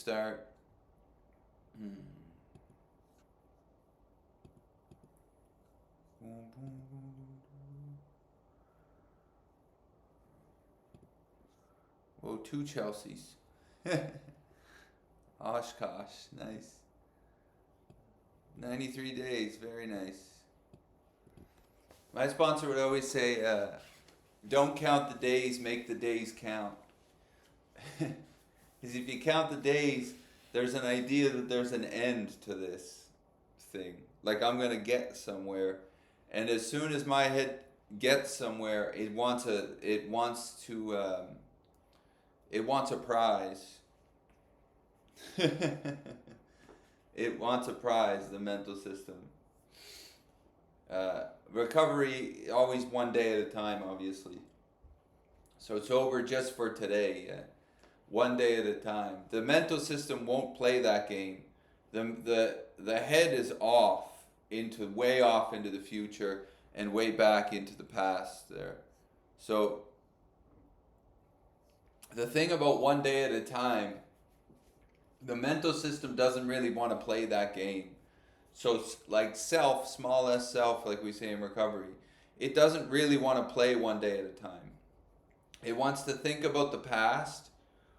start. Oh, two Chelseas. Oshkosh, nice. 93 days, very nice. My sponsor would always say, don't count the days, make the days count. Because if you count the days, there's an idea that there's an end to this thing. Like I'm gonna get somewhere, and as soon as my head gets somewhere, it wants a prize. It wants a prize. The mental system. Recovery always one day at a time, obviously. So it's over just for today. Yeah? One day at a time. The mental system won't play that game. The head is way off into the future and way back into the past there. So the thing about one day at a time, the mental system doesn't really want to play that game. So like self, small s self, like we say in recovery, it doesn't really want to play one day at a time. It wants to think about the past,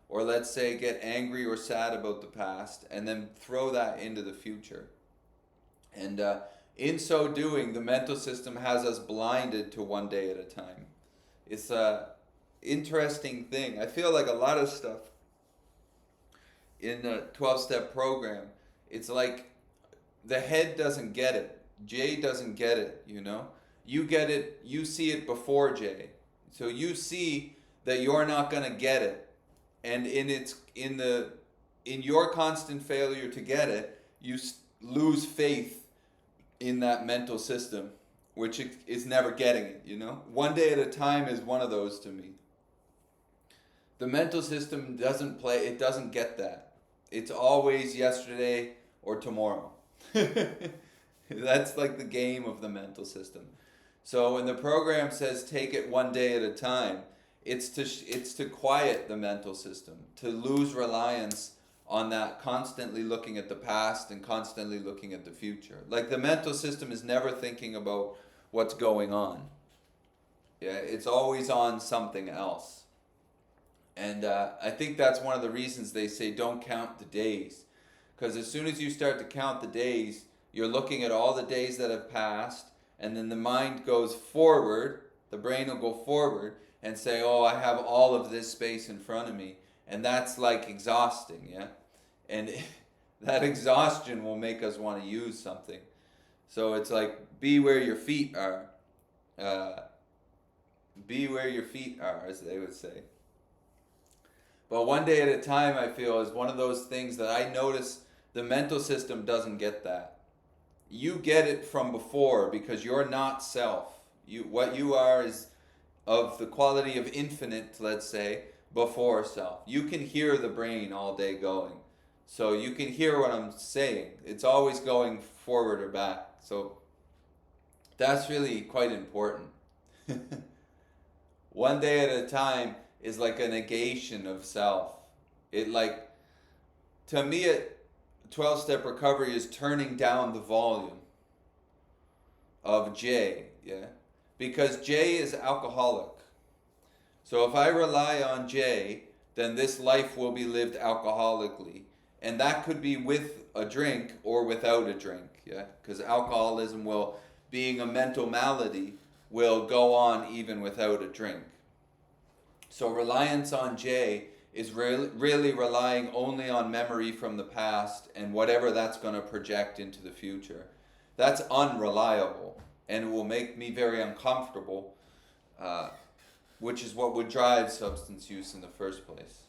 or let's say get angry or sad about the past, and then throw that into the future. And in so doing, the mental system has us blinded to one day at a time. It's a interesting thing. I feel like a lot of stuff in the 12-step program, it's like the head doesn't get it. Jay doesn't get it, you know? You get it, you see it before Jay. So you see that you're not going to get it. And in your constant failure to get it, you lose faith in that mental system, which is never getting it, you know? One day at a time is one of those to me. The mental system doesn't get that. It's always yesterday or tomorrow. That's like the game of the mental system. So when the program says take it one day at a time, it's to quiet the mental system, to lose reliance on that constantly looking at the past and constantly looking at the future. Like the mental system is never thinking about what's going on. Yeah, it's always on something else. And I think that's one of the reasons they say don't count the days. Because as soon as you start to count the days, you're looking at all the days that have passed, and then the mind goes forward, the brain will go forward and say, oh, I have all of this space in front of me. And that's like exhausting, yeah? And that exhaustion will make us want to use something. So it's like, be where your feet are. Be where your feet are, as they would say. But one day at a time, I feel, is one of those things that I notice the mental system doesn't get that. You get it from before because you're not self. What you are is of the quality of infinite, let's say, before self. You can hear the brain all day going. So you can hear what I'm saying. It's always going forward or back. So that's really quite important. One day at a time is like a negation of self. It like, to me, 12-step recovery is turning down the volume of J, yeah? Because J is alcoholic. So if I rely on J, then this life will be lived alcoholically. And that could be with a drink or without a drink, yeah? Because alcoholism being a mental malady, will go on even without a drink. So reliance on J is really relying only on memory from the past and whatever that's going to project into the future. That's unreliable and it will make me very uncomfortable, which is what would drive substance use in the first place.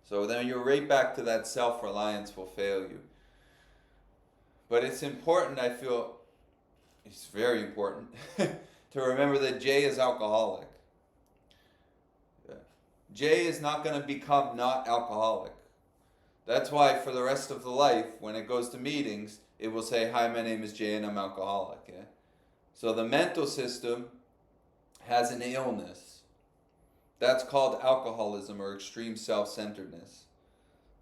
So then you're right back to that self-reliance will fail you. But it's important, I feel, it's very important, to remember that J is alcoholic. Jay is not going to become not alcoholic. That's why for the rest of the life, when it goes to meetings, it will say, hi, my name is Jay and I'm alcoholic. Yeah? So the mental system has an illness. That's called alcoholism or extreme self-centeredness.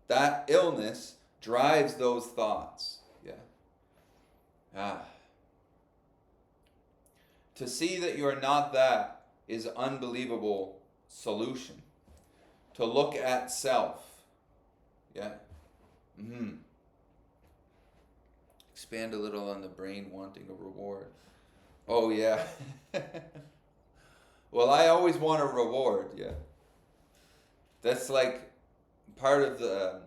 That illness drives those thoughts. Yeah. To see that you're not that is unbelievable solution. To look at self. Yeah. Expand a little on the brain wanting a reward. Oh yeah. Well, I always want a reward, yeah. That's like part of the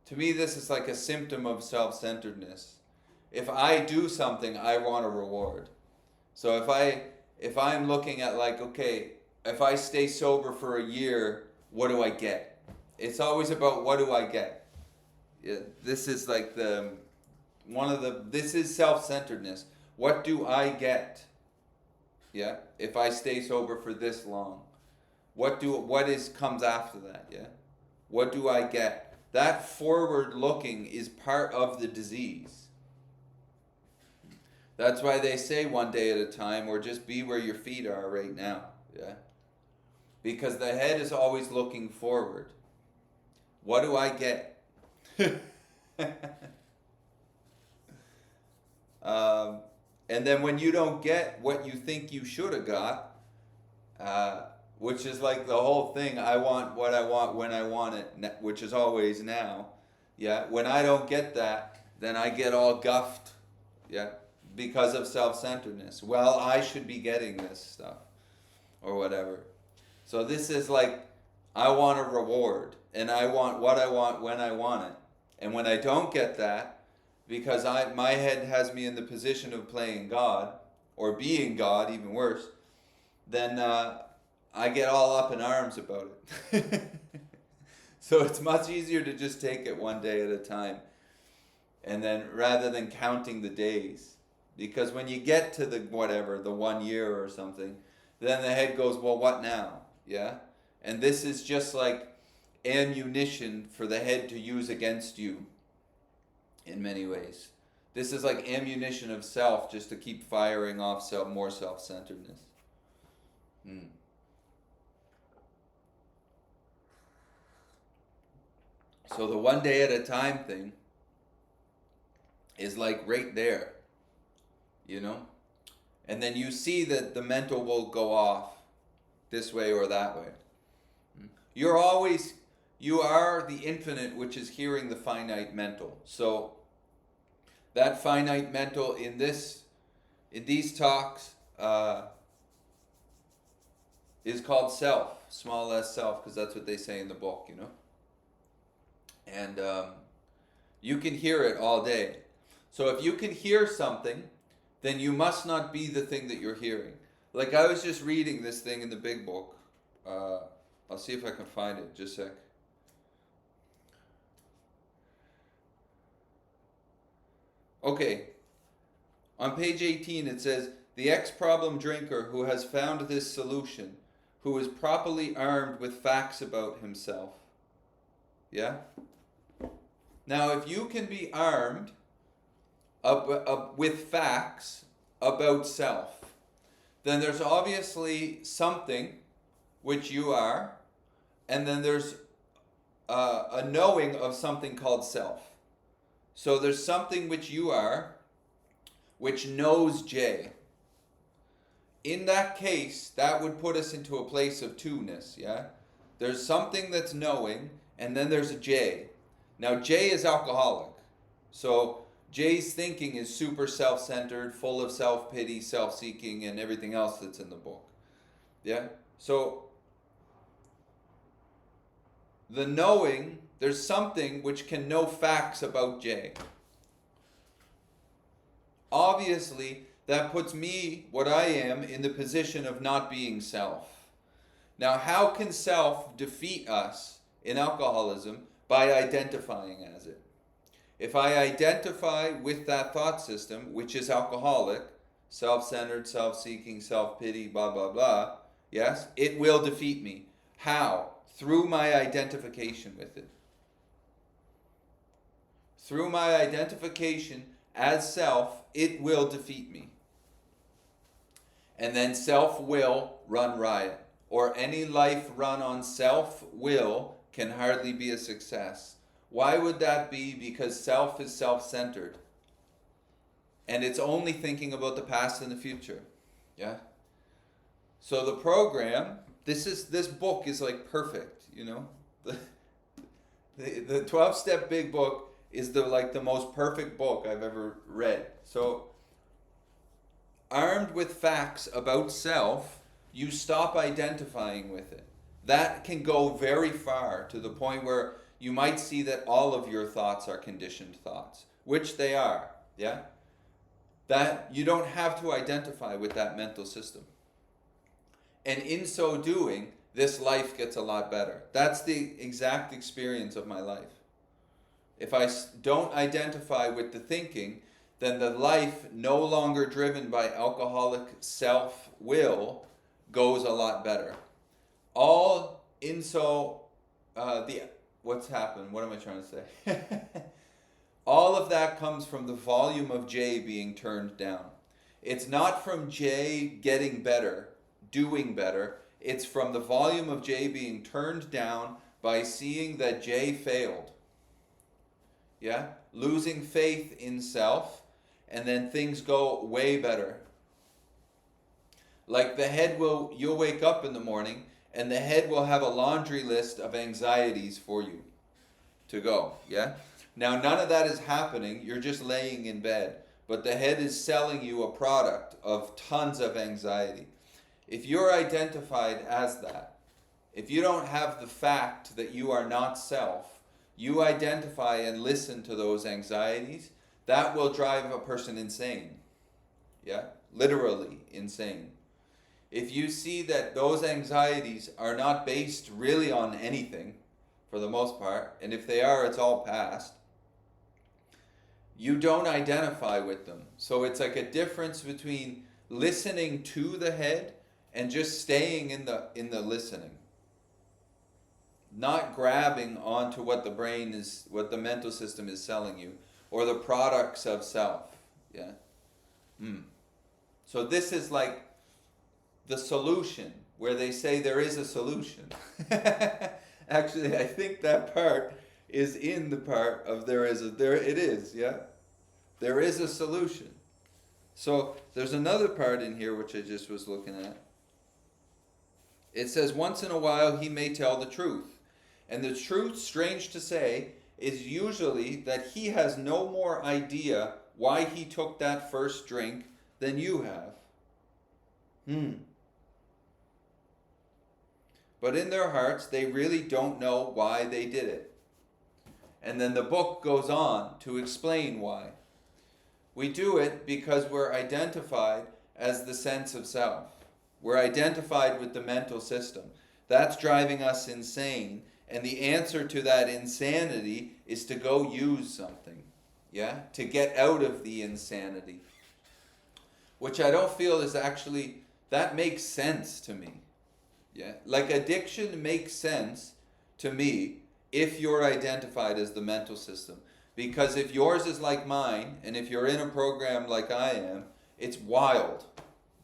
to me this is like a symptom of self-centeredness. If I do something, I want a reward. So if I'm looking at like, okay, if I stay sober for a year, what do I get? It's always about what do I get. Yeah, this is like this is self-centeredness. What do I get? Yeah, if I stay sober for this long, what comes after that? Yeah, what do I get? That forward looking is part of the disease. That's why they say one day at a time, or just be where your feet are right now. Yeah, because the head is always looking forward. What do I get? And then when you don't get what you think you should have got, which is like the whole thing, I want what I want when I want it, which is always now. Yeah, when I don't get that, then I get all guffed. Yeah, because of self-centeredness. Well, I should be getting this stuff or whatever. So this is like, I want a reward, and I want what I want when I want it. And when I don't get that, because my head has me in the position of playing God, or being God, even worse, then I get all up in arms about it. So it's much easier to just take it one day at a time, and then rather than counting the days. Because when you get to the 1 year or something, then the head goes, well, what now? Yeah? And this is just like ammunition for the head to use against you in many ways. This is like ammunition of self, just to keep firing off more self-centeredness. So the one day at a time thing is like right there, you know? And then you see that the mental will go off this way or that way. You are the infinite, which is hearing the finite mental. So that finite mental in these talks is called self, small s self, because that's what they say in the book, you know. And you can hear it all day. So if you can hear something, then you must not be the thing that you're hearing. Like I was just reading this thing in the big book. I'll see if I can find it. Just a sec. Okay. On page 18 it says, the ex-problem drinker who has found this solution, who is properly armed with facts about himself. Yeah? Now if you can be armed with facts about self, then there's obviously something which you are, and then there's a knowing of something called self. So there's something which you are, which knows J. In that case, that would put us into a place of two-ness, yeah? There's something that's knowing, and then there's a J. Now J is alcoholic. So J's thinking is super self-centered, full of self-pity, self-seeking, and everything else that's in the book. Yeah? So the knowing, there's something which can know facts about J. Obviously, that puts me, what I am, in the position of not being self. Now, how can self defeat us in alcoholism? By identifying as it. If I identify with that thought system, which is alcoholic, self-centered, self-seeking, self-pity, blah, blah, blah, yes, it will defeat me. How? Through my identification with it. Through my identification as self, it will defeat me. And then self will run riot. or any life run on self-will can hardly be a success. Why would that be? Because self is self-centered. And it's only thinking about the past and the future. Yeah? So the program, this book is like perfect, you know? The 12-step big book is the most perfect book I've ever read. So armed with facts about self, you stop identifying with it. That can go very far, to the point where you might see that all of your thoughts are conditioned thoughts, which they are, yeah? That you don't have to identify with that mental system. And in so doing, this life gets a lot better. That's the exact experience of my life. If I don't identify with the thinking, then the life no longer driven by alcoholic self-will goes a lot better. All in so, what's happened? What am I trying to say? All of that comes from the volume of J being turned down. It's not from J getting better, doing better. It's from the volume of J being turned down by seeing that J failed. Yeah? Losing faith in self, and then things go way better. Like you'll wake up in the morning, and the head will have a laundry list of anxieties for you to go. Yeah? Now, none of that is happening. You're just laying in bed. But the head is selling you a product of tons of anxiety. If you're identified as that, if you don't have the fact that you are not self, you identify and listen to those anxieties, that will drive a person insane. Yeah? Literally insane. If you see that those anxieties are not based really on anything, for the most part, and if they are, it's all past, you don't identify with them. So it's like a difference between listening to the head and just staying in the listening. Not grabbing onto what the mental system is selling you, or the products of self. Yeah. So this is like the solution, where they say there is a solution. Actually, I think that part is in the part of there it is, yeah? There is a solution. So there's another part in here which I just was looking at. It says, once in a while he may tell the truth. And the truth, strange to say, is usually that he has no more idea why he took that first drink than you have. But in their hearts, they really don't know why they did it. And then the book goes on to explain why. We do it because we're identified as the sense of self. We're identified with the mental system. That's driving us insane. And the answer to that insanity is to go use something. Yeah? To get out of the insanity. Which I don't feel is actually, that makes sense to me. Yeah? Like addiction makes sense to me if you're identified as the mental system. Because if yours is like mine, and if you're in a program like I am, it's wild.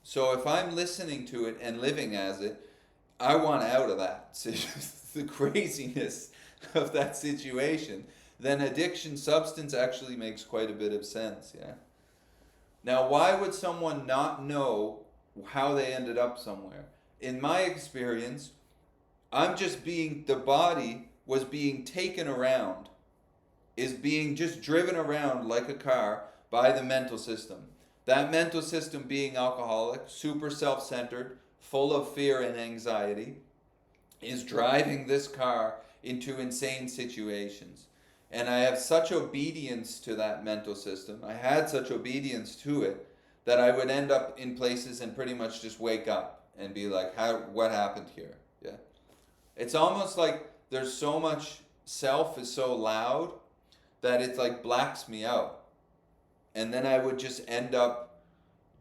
So if I'm listening to it and living as it, I want out of that. The craziness of that situation. Then addiction substance actually makes quite a bit of sense, yeah? Now, why would someone not know how they ended up somewhere? In my experience, the body was being taken around, is being just driven around like a car by the mental system. That mental system being alcoholic, super self-centered, full of fear and anxiety, is driving this car into insane situations. And I have such obedience to that mental system, I had such obedience to it, that I would end up in places and pretty much just wake up and be like, what happened here? Yeah. It's almost like there's so much self is so loud that it like blacks me out. And then I would just end up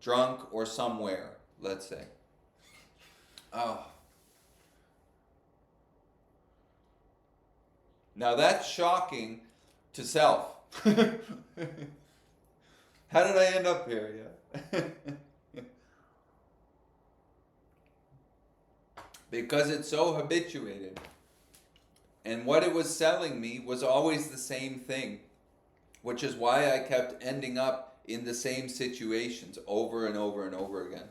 drunk or somewhere, let's say. Oh. Now that's shocking to self. How did I end up here? Yeah. because it's so habituated. And what it was selling me was always the same thing, which is why I kept ending up in the same situations over and over and over again.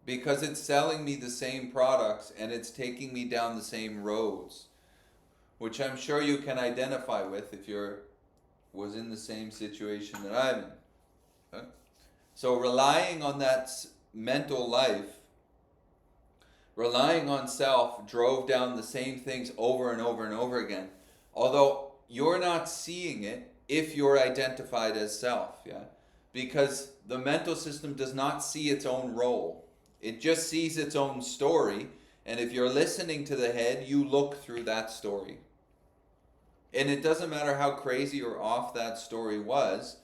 Because it's selling me the same products and it's taking me down the same roads, which I'm sure you can identify with if you're was in the same situation that I'm in. Okay? So relying on that mental life, relying on self, drove down the same things over and over and over again. Although you're not seeing it if you're identified as self, yeah? Because the mental system does not see its own role. It just sees its own story, and if you're listening to the head, you look through that story. And it doesn't matter how crazy or off that story was,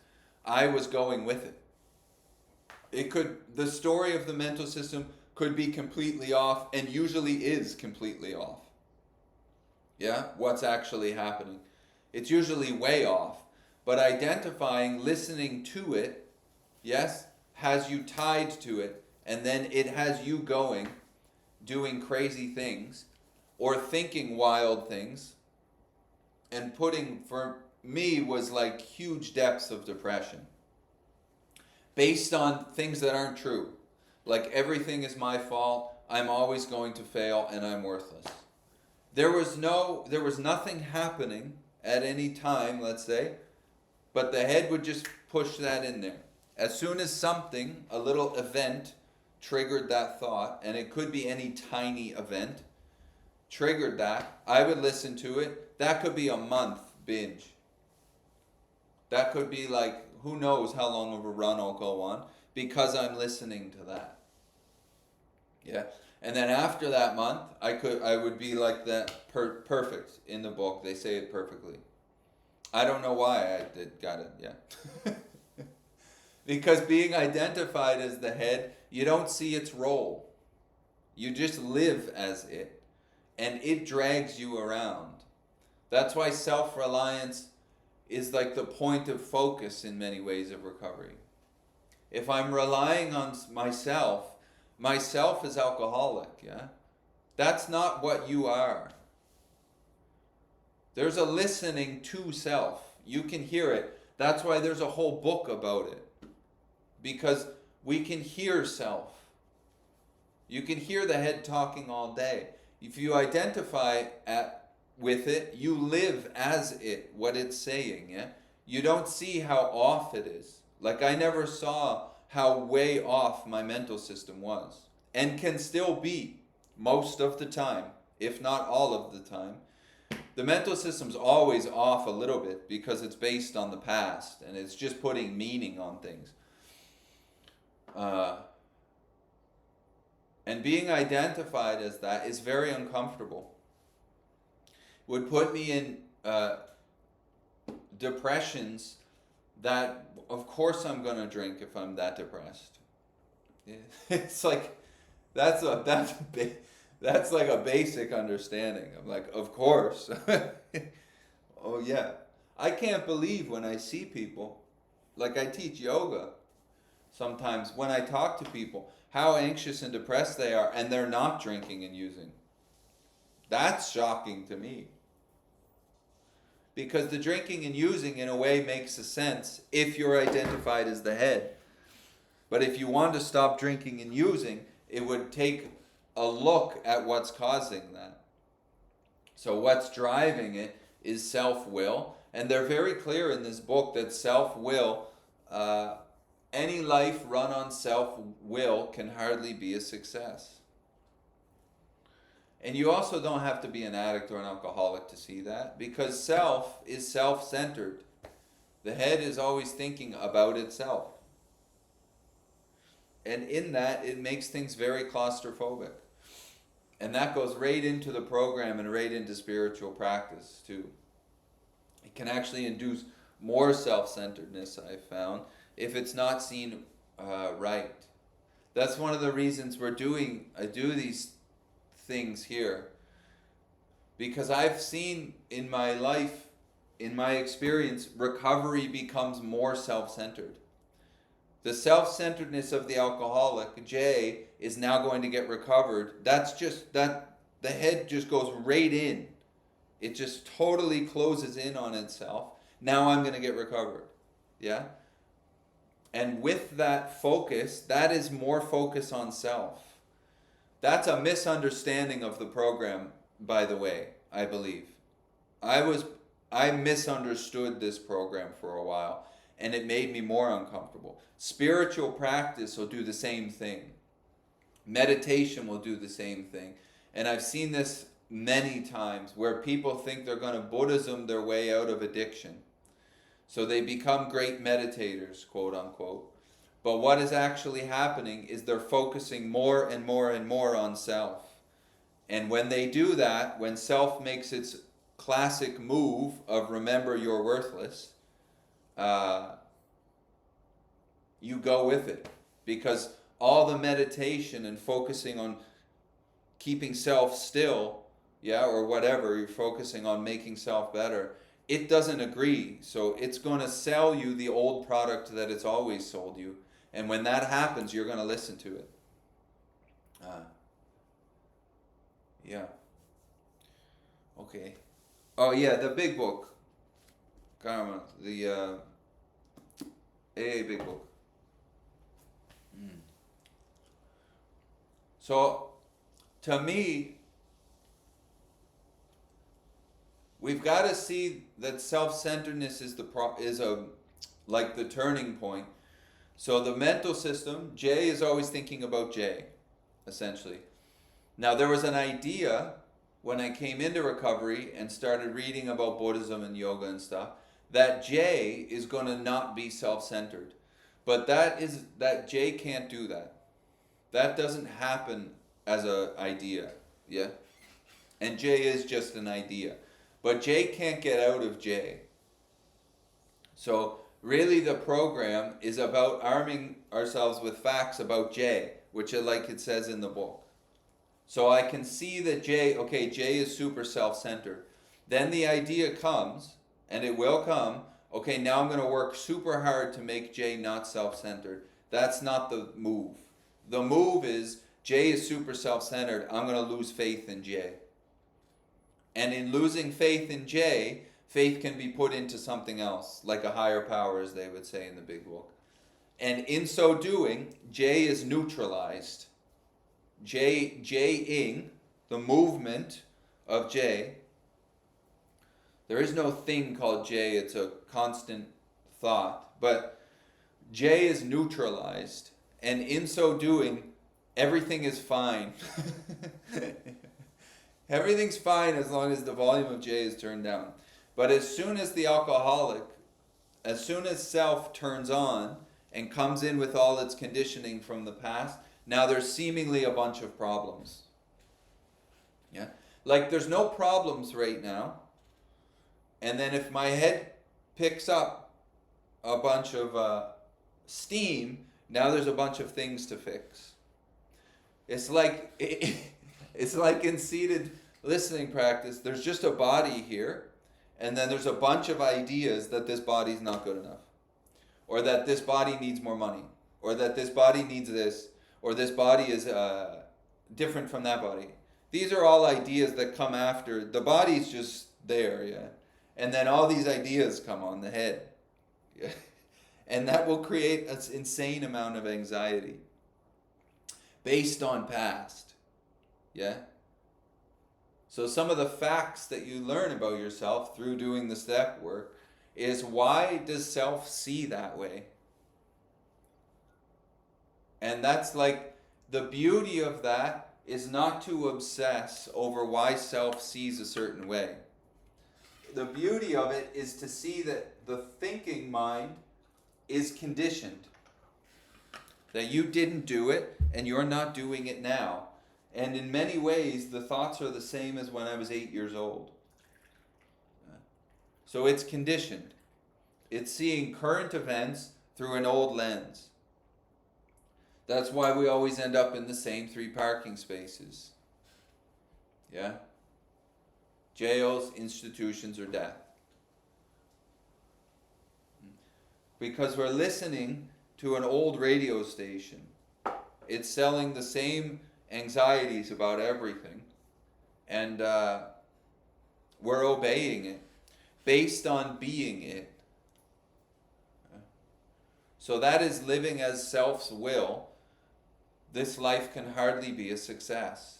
I was going with it. The story of the mental system could be completely off, and usually is completely off. Yeah, what's actually happening. It's usually way off. But identifying, listening to it, yes, has you tied to it, and then it has you going, doing crazy things, or thinking wild things, and putting, for me, was like huge depths of depression. Based on things that aren't true. Like everything is my fault, I'm always going to fail, and I'm worthless. There was nothing happening at any time, let's say, but the head would just push that in there. As soon as something, a little event, triggered that thought, and it could be any tiny event, triggered that, I would listen to it. That could be a month binge. That could be like, who knows how long of a run I'll go on, because I'm listening to that. Yeah. And then after that month, I would be like that, perfect in the book. They say it perfectly. I don't know why got it, yeah. Because being identified as the head, you don't see its role. You just live as it, and it drags you around. That's why self-reliance is like the point of focus in many ways of recovery. If I'm relying on myself is alcoholic, yeah? That's not what you are. There's a listening to self. You can hear it. That's why there's a whole book about it. Because we can hear self. You can hear the head talking all day. If you identify with it, you live as it, what it's saying, yeah? You don't see how off it is. Like I never saw how way off my mental system was. And can still be most of the time, if not all of the time. The mental system's always off a little bit because it's based on the past and it's just putting meaning on things. And being identified as that is very uncomfortable. Would put me in depressions that, of course, I'm gonna drink if I'm that depressed. It's like that's like a basic understanding. I'm like, of course. Oh yeah, I can't believe when I see people, like I teach yoga. Sometimes when I talk to people, how anxious and depressed they are, and they're not drinking and using. That's shocking to me. Because the drinking and using in a way makes a sense if you're identified as the head. But if you want to stop drinking and using, it would take a look at what's causing that. So what's driving it is self-will. And they're very clear in this book that self-will, any life run on self-will can hardly be a success. And you also don't have to be an addict or an alcoholic to see that, because self is self-centered. The head is always thinking about itself. And in that, it makes things very claustrophobic. And that goes right into the program and right into spiritual practice too. It can actually induce more self-centeredness, I've found, if it's not seen right. That's one of the reasons I do these things here, because I've seen in my life, in my experience, recovery becomes more self-centered. The self-centeredness of the alcoholic, J, is now going to get recovered. That's just that the head just goes right in. It just totally closes in on itself. Now I'm going to get recovered. Yeah? And with that focus, that is more focus on self. That's a misunderstanding of the program, by the way, I believe. I misunderstood this program for a while, and it made me more uncomfortable. Spiritual practice will do the same thing. Meditation will do the same thing. And I've seen this many times where people think they're going to Buddhism their way out of addiction. So they become great meditators, quote unquote. But what is actually happening is they're focusing more and more and more on self. And when they do that, when self makes its classic move of remember you're worthless, you go with it. Because all the meditation and focusing on keeping self still, or whatever, you're focusing on making self better, it doesn't agree. So it's going to sell you the old product that it's always sold you. And when that happens, you're going to listen to it. Okay. Oh yeah, the big book. Karma, the AA big book. So, to me, we've got to see that self-centeredness is like the turning point. So the mental system, J is always thinking about J, essentially. Now there was an idea when I came into recovery and started reading about Buddhism and yoga and stuff, that J is going to not be self-centered. But that J can't do that. That doesn't happen as an idea, yeah? And J is just an idea. But J can't get out of J. So really the program is about arming ourselves with facts about J, which like it says in the book. So I can see that J is super self-centered. Then the idea comes, and it will come, okay, now I'm going to work super hard to make J not self-centered. That's not the move. The move is J is super self-centered. I'm going to lose faith in J. And in losing faith in J, faith can be put into something else, like a higher power, as they would say in the big book. And in so doing, J is neutralized. J-ing, the movement of J. There is no thing called J, it's a constant thought. But J is neutralized, and in so doing, everything is fine. Everything's fine as long as the volume of J is turned down. But as soon as the alcoholic, as soon as self turns on and comes in with all its conditioning from the past, now there's seemingly a bunch of problems. Yeah? Like there's no problems right now. And then if my head picks up a bunch of steam, now there's a bunch of things to fix. It's like in seated listening practice, there's just a body here, and then there's a bunch of ideas that this body's not good enough, or that this body needs more money, or that this body needs this, or this body is different from that body. These are all ideas that come after. The body's just there, yeah? And then all these ideas come on the head. Yeah? And that will create an insane amount of anxiety based on past. Yeah? So some of the facts that you learn about yourself through doing the step work is, why does self see that way? And that's like, the beauty of that is not to obsess over why self sees a certain way. The beauty of it is to see that the thinking mind is conditioned. That you didn't do it, and you're not doing it now. And in many ways, the thoughts are the same as when I was 8 years old. So it's conditioned. It's seeing current events through an old lens. That's why we always end up in the same 3 parking spaces. Yeah? Jails, institutions, or death. Because we're listening to an old radio station. It's selling the same anxieties about everything. And we're obeying it based on being it. So that is living as self's will. This life can hardly be a success.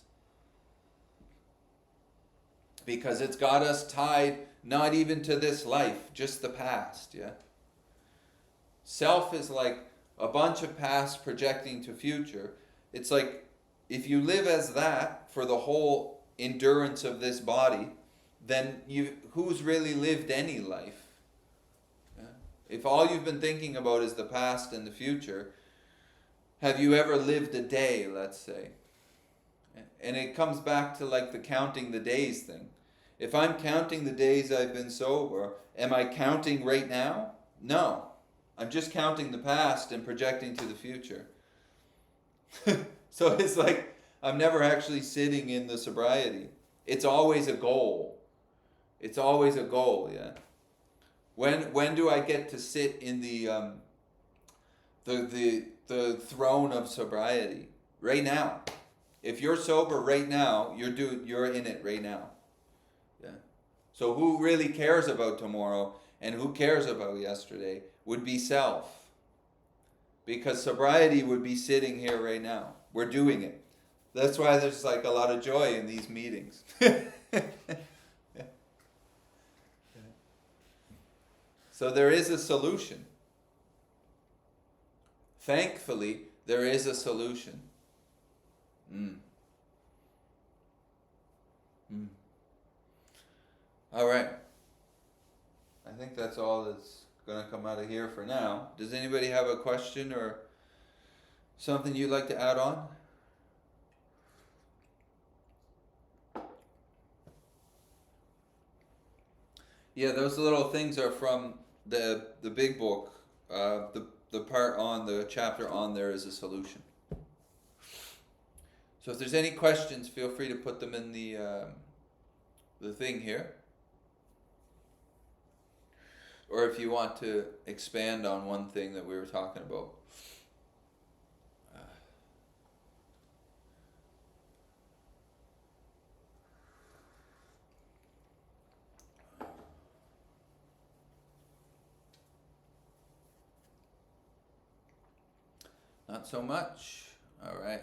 Because it's got us tied not even to this life, just the past, yeah? Self is like a bunch of past projecting to future. It's like if you live as that for the whole endurance of this body, then who's really lived any life? Yeah? If all you've been thinking about is the past and the future, have you ever lived a day, let's say? And it comes back to like the counting the days thing. If I'm counting the days I've been sober, am I counting right now? No. I'm just counting the past and projecting to the future. So it's like I'm never actually sitting in the sobriety. It's always a goal. It's always a goal, yeah. When do I get to sit in the throne of sobriety? Right now. If you're sober right now, you're in it right now. Yeah. So who really cares about tomorrow and who cares about yesterday would be self. Because sobriety would be sitting here right now. We're doing it. That's why there's like a lot of joy in these meetings. So there is a solution. Thankfully, there is a solution. All right. I think that's all that's going to come out of here for now. Does anybody have a question or something you'd like to add on? Yeah, those little things are from the big book. The part on the chapter on there is a solution. So if there's any questions, feel free to put them in the thing here. Or if you want to expand on one thing that we were talking about. Not so much. All right.